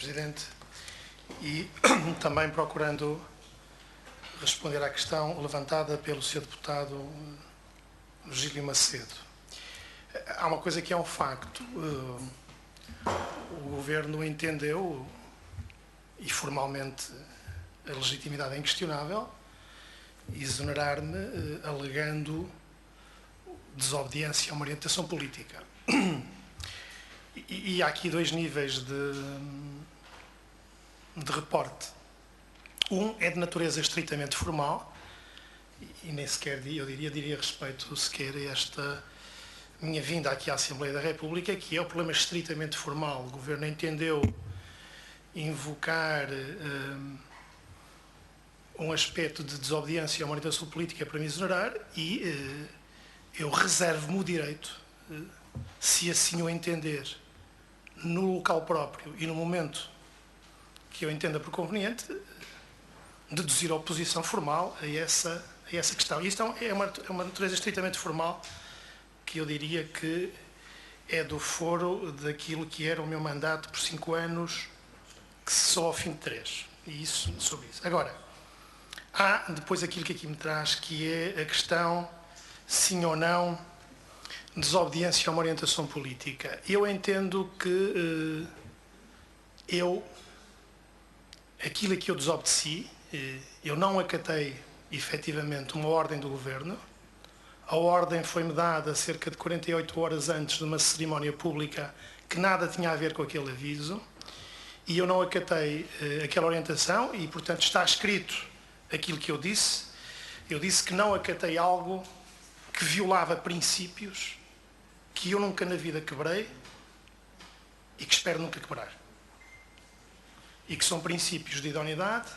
Presidente, e também procurando responder à questão levantada pelo Sr. Deputado Virgílio Macedo. Há uma coisa que é um facto. O Governo entendeu, e formalmente a legitimidade é inquestionável, exonerar-me alegando desobediência a uma orientação política. E há aqui dois níveis de reporte. Um é de natureza estritamente formal, e nem sequer, eu diria respeito sequer a esta minha vinda aqui à Assembleia da República, que é o problema estritamente formal. O Governo entendeu invocar um aspecto de desobediência a uma orientação política para me exonerar e eu reservo-me o direito, se assim o entender, no local próprio e no momento que eu entenda por conveniente, deduzir a oposição formal a essa questão. E isto é uma natureza estritamente formal, que eu diria que é do foro daquilo que era o meu mandato por 5 anos, que cessou ao fim de 3. E isso, sobre isso. Agora, há depois aquilo que aqui me traz, que é a questão, sim ou não, desobediência a uma orientação política. Eu entendo que aquilo a que eu desobedeci, eu não acatei efetivamente uma ordem do Governo. A ordem foi-me dada cerca de 48 horas antes de uma cerimónia pública que nada tinha a ver com aquele aviso, e eu não acatei aquela orientação e, portanto, está escrito aquilo que eu disse. Eu disse que não acatei algo que violava princípios que eu nunca na vida quebrei e que espero nunca quebrar. E que são princípios de idoneidade,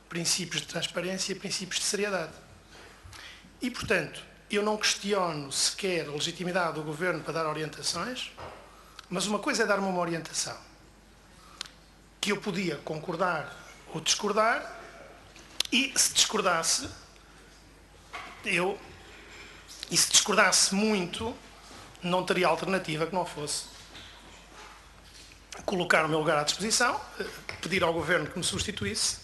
princípios de transparência e princípios de seriedade. E, portanto, eu não questiono sequer a legitimidade do Governo para dar orientações, mas uma coisa é dar-me uma orientação que eu podia concordar ou discordar, e se discordasse, e se discordasse muito, não teria alternativa que não fosse colocar o meu lugar à disposição, pedir ao Governo que me substituísse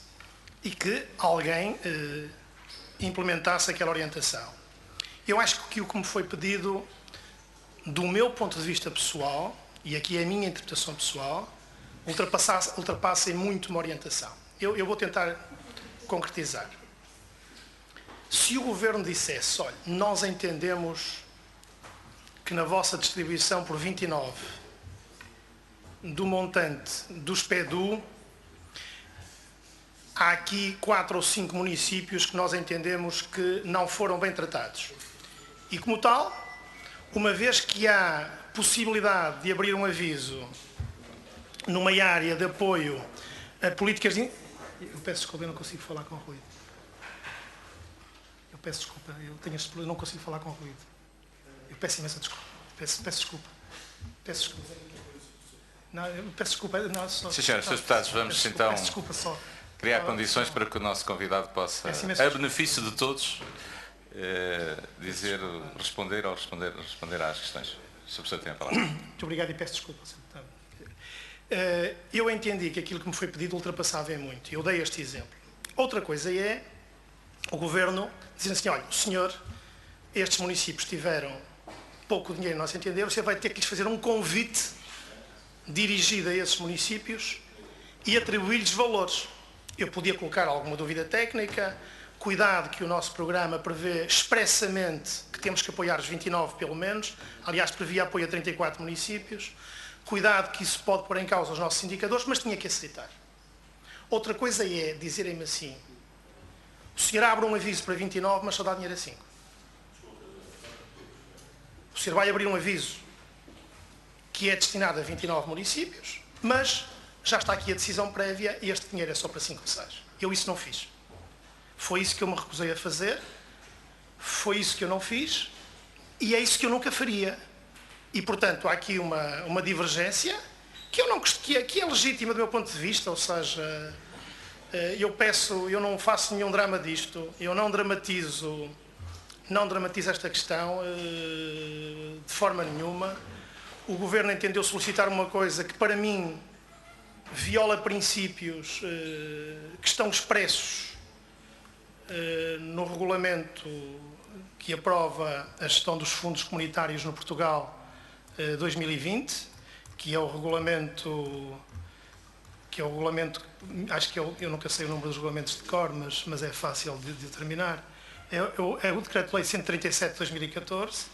e que alguém implementasse aquela orientação. Eu acho que o que me foi pedido, do meu ponto de vista pessoal, e aqui é a minha interpretação pessoal, ultrapassa em muito uma orientação. Eu vou tentar concretizar. Se o Governo dissesse, olha, nós entendemos que na vossa distribuição por 29 do montante do SPEDU, há aqui 4 ou 5 municípios que nós entendemos que não foram bem tratados. E como tal, uma vez que há possibilidade de abrir um aviso numa área de apoio a políticas de... Eu peço desculpa, eu não consigo falar com ruído. Eu peço desculpa, eu tenho este problema, eu não consigo falar com ruído. Eu peço imensa desculpa. Peço desculpa. Peço desculpa. Não, eu peço desculpa. Não, só, Sim, senhores deputados, vamos então peço desculpa só. criar condições para que o nosso convidado possa, a benefício de todos, responder às questões. Sr. Professor, tem a palavra. Muito obrigado e peço desculpa, Sr. Deputado. Eu entendi que aquilo que me foi pedido ultrapassava em muito. Eu dei este exemplo. Outra coisa é o Governo dizer assim, olha, o senhor, estes municípios tiveram pouco dinheiro, nós entendemos, você vai ter que lhes fazer um convite dirigido a esses municípios e atribuir-lhes valores. Eu podia colocar alguma dúvida técnica, cuidado que o nosso programa prevê expressamente que temos que apoiar os 29 pelo menos, aliás previa apoio a 34 municípios, cuidado que isso pode pôr em causa os nossos indicadores, mas tinha que aceitar. Outra coisa é dizerem-me assim, o senhor abre um aviso para 29, mas só dá dinheiro a 5. O senhor vai abrir um aviso que é destinado a 29 municípios, mas já está aqui a decisão prévia e este dinheiro é só para 5 ou 6. Eu isso não fiz. Foi isso que eu me recusei a fazer, foi isso que eu não fiz e é isso que eu nunca faria. E, portanto, há aqui uma divergência que é legítima do meu ponto de vista, ou seja, eu não faço nenhum drama disto, eu não dramatizo esta questão de forma nenhuma. O Governo entendeu solicitar uma coisa que, para mim, viola princípios que estão expressos no regulamento que aprova a gestão dos fundos comunitários no Portugal 2020, que é o regulamento, acho que eu nunca sei o número dos regulamentos de cor, mas é fácil de determinar. É o Decreto-Lei 137 de 2014,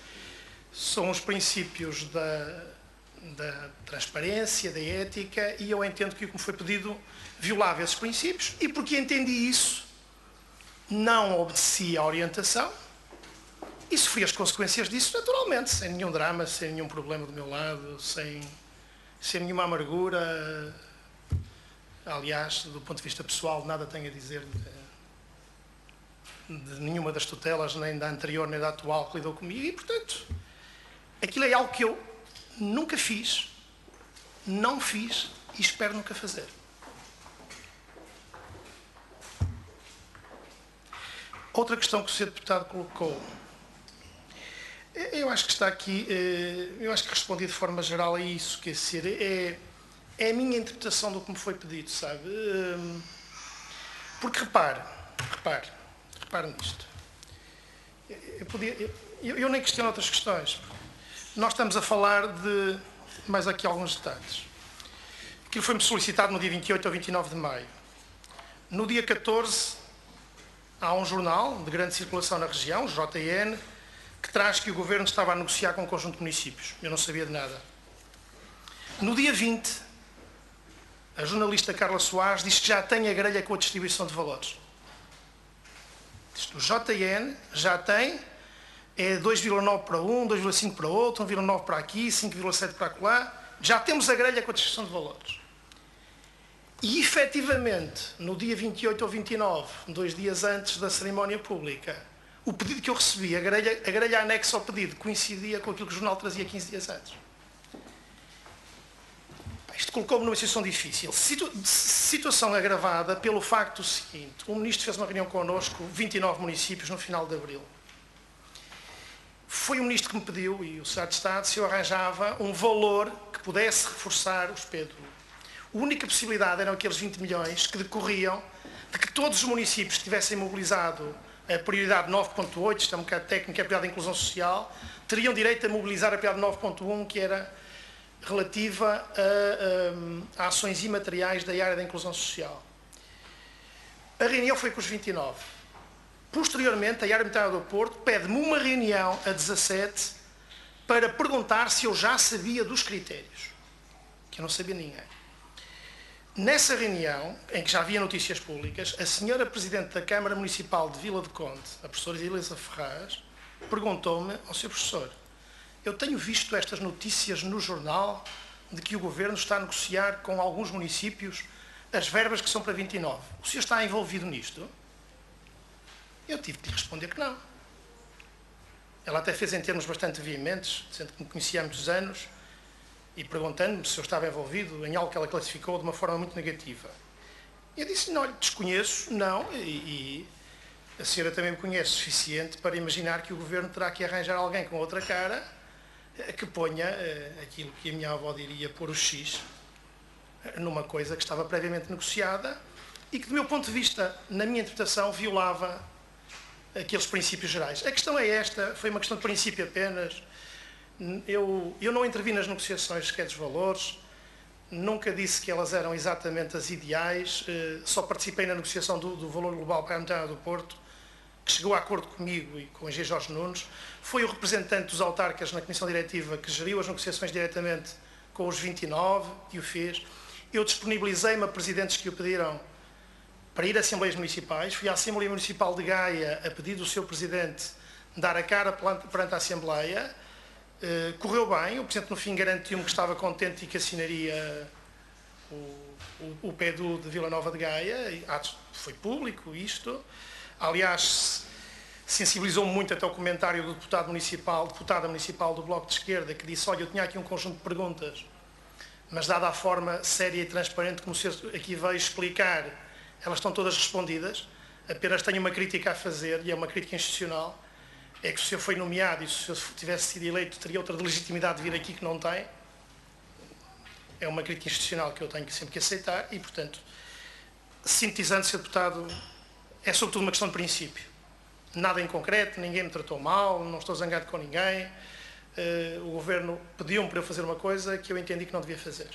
são os princípios da transparência, da ética, e eu entendo que o que me foi pedido violava esses princípios, e porque entendi isso, não obedeci à orientação e sofri as consequências disso naturalmente, sem nenhum drama, sem nenhum problema do meu lado, sem nenhuma amargura. Aliás, do ponto de vista pessoal, nada tenho a dizer de nenhuma das tutelas, nem da anterior, nem da atual que lidou comigo, e, portanto, aquilo é algo que eu nunca fiz, não fiz e espero nunca fazer. Outra questão que o Sr. Deputado colocou, eu acho que está aqui, eu acho que respondi de forma geral a isso, quer dizer, é a minha interpretação do que me foi pedido, sabe? Porque repare nisto. Eu nem questiono outras questões. Nós estamos a falar de mais aqui alguns detalhes. Aquilo foi-me solicitado no dia 28 ou 29 de maio. No dia 14, há um jornal de grande circulação na região, o JN, que traz que o Governo estava a negociar com um conjunto de municípios. Eu não sabia de nada. No dia 20, a jornalista Carla Soares diz que já tem a grelha com a distribuição de valores. O JN já tem, é 2,9 para um, 2,5 para outro, 1,9 para aqui, 5,7 para acolá. Já temos a grelha com a distribuição de valores. E, efetivamente, no dia 28 ou 29, 2 dias antes da cerimónia pública, o pedido que eu recebi, a grelha anexa ao pedido, coincidia com aquilo que o jornal trazia 15 dias antes. Isto colocou-me numa situação difícil. Situação agravada pelo facto seguinte: o Ministro fez uma reunião connosco, 29 municípios, no final de abril. Foi o Ministro que me pediu, e o Secretário de Estado, se eu arranjava um valor que pudesse reforçar os PDU. A única possibilidade eram aqueles 20 milhões que decorriam de que todos os municípios que tivessem mobilizado a prioridade 9.8, isto é um bocado técnico, é a prioridade da inclusão social, teriam direito a mobilizar a prioridade 9.1, que era relativa a ações imateriais da área da inclusão social. A reunião foi com os 29. Posteriormente, a área metropolitana do Porto pede-me uma reunião a 17 para perguntar se eu já sabia dos critérios, que eu não sabia ninguém. Nessa reunião, em que já havia notícias públicas, a senhora Presidente da Câmara Municipal de Vila de Conde, a professora Elisa Ferraz, perguntou-me ao Sr. Professor: eu tenho visto estas notícias no jornal de que o Governo está a negociar com alguns municípios as verbas que são para 29. O senhor está envolvido nisto? Eu tive que lhe responder que não. Ela até fez em termos bastante veementes, sendo que me conhecia há muitos anos, e perguntando-me se eu estava envolvido em algo que ela classificou de uma forma muito negativa. Eu disse: não, desconheço, não, e a senhora também me conhece o suficiente para imaginar que o Governo terá que arranjar alguém com outra cara que ponha aquilo que a minha avó diria, pôr o X numa coisa que estava previamente negociada e que, do meu ponto de vista, na minha interpretação, violava aqueles princípios gerais. A questão é esta, foi uma questão de princípio apenas. Eu não intervi nas negociações sequer dos valores, nunca disse que elas eram exatamente as ideais, só participei na negociação do valor global para a Metropolitana do Porto, que chegou a acordo comigo e com o engenheiro Jorge Nunes. Foi o representante dos autarcas na Comissão Diretiva que geriu as negociações diretamente com os 29 e o fez. Eu disponibilizei-me a presidentes que o pediram para ir a Assembleias Municipais. Fui à Assembleia Municipal de Gaia a pedido do seu presidente dar a cara perante a Assembleia. Correu bem, o Presidente no fim garantiu-me que estava contente e que assinaria o PDU de Vila Nova de Gaia. Foi público isto. Aliás, sensibilizou-me muito até o comentário do deputada municipal do Bloco de Esquerda, que disse: olha, eu tinha aqui um conjunto de perguntas, mas dada a forma séria e transparente como o senhor aqui veio explicar, elas estão todas respondidas. Apenas tenho uma crítica a fazer, e é uma crítica institucional. É que o senhor foi nomeado e se o senhor tivesse sido eleito teria outra legitimidade de vir aqui que não tem. é uma crítica institucional que eu tenho sempre que aceitar e, portanto, sintetizando, Sr. Deputado, é sobretudo uma questão de princípio. Nada em concreto, ninguém me tratou mal, não estou zangado com ninguém. O Governo pediu-me para eu fazer uma coisa que eu entendi que não devia fazer.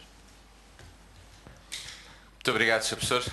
Muito obrigado, Sr. Professor.